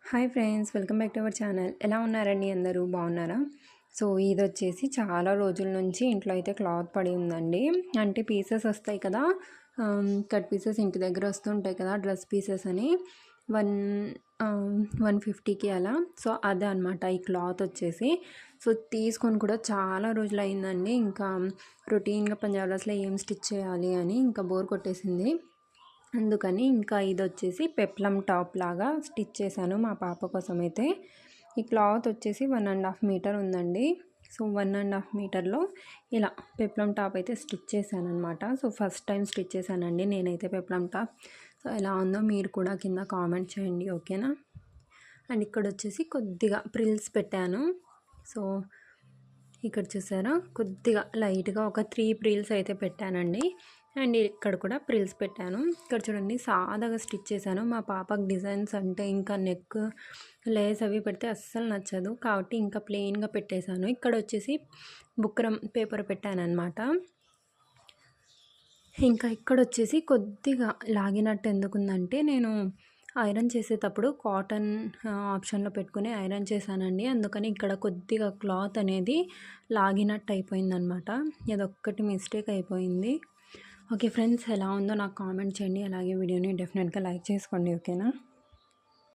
Hi friends, welcome back to our channel. ఎలా ఉన్నారండి? అందరూ బాగున్నారా? సో ఇది వచ్చేసి చాలా రోజుల నుంచి ఇంట్లో అయితే క్లాత్ పడి ఉందండి. అంటే పీసెస్ వస్తాయి కదా, కట్ పీసెస్ ఇంటి దగ్గర వస్తుంటాయి కదా, డ్రెస్ పీసెస్ అని 150కి అలా. సో అదే అనమాట ఈ క్లాత్ వచ్చేసి. సో తీసుకొని కూడా చాలా రోజులు అయిందండి. ఇంకా రొటీన్గా పంజాబ్ డ్రెస్లో ఏం స్టిచ్ చేయాలి అని ఇంకా బోర్ కొట్టేసింది. అందుకని ఇంకా ఇది వచ్చేసి పెప్లం టాప్ లాగా స్టిచ్ చేశాను మా పాప కోసం అయితే. ఈ క్లాత్ వచ్చేసి 1.5 మీటర్ ఉందండి. సో 1.5 మీటర్లో ఇలా పెప్లం టాప్ అయితే స్టిచ్ చేశాను అనమాట. సో ఫస్ట్ టైం స్టిచ్ చేశానండి నేనైతే పెప్లం టాప్. సో ఎలా ఉందో మీరు కూడా కింద కామెంట్ చేయండి, ఓకేనా? అండ్ ఇక్కడ వచ్చేసి కొద్దిగా ప్రిల్స్ పెట్టాను. సో ఇక్కడ చూసారా, కొద్దిగా లైట్గా ఒక 3 ప్రిల్స్ అయితే పెట్టానండి. అండ్ ఇక్కడ కూడా ప్రిల్స్ పెట్టాను. ఇక్కడ చూడండి సాదాగా స్టిచ్ చేశాను. మా పాపకు డిజైన్స్ అంటే ఇంకా నెక్ లేస్ అవి పెడితే అస్సలు నచ్చదు, కాబట్టి ఇంకా ప్లెయిన్గా పెట్టేశాను. ఇక్కడ వచ్చేసి బుక్రమ్ పేపర్ పెట్టాను అనమాట. ఇంకా ఇక్కడ వచ్చేసి కొద్దిగా లాగినట్టు ఎందుకుందంటే, నేను ఐరన్ చేసేటప్పుడు కాటన్ ఆప్షన్లో పెట్టుకుని ఐరన్ చేశానండి. అందుకని ఇక్కడ కొద్దిగా క్లాత్ అనేది లాగినట్టు అయిపోయిందనమాట. ఇదొక్కటి మిస్టేక్ అయిపోయింది. ఓకే ఫ్రెండ్స్, ఎలా ఉందో నాకు కామెంట్ చేయండి. అలాగే వీడియోని డెఫినెట్గా లైక్ చేసుకోండి, ఓకేనా?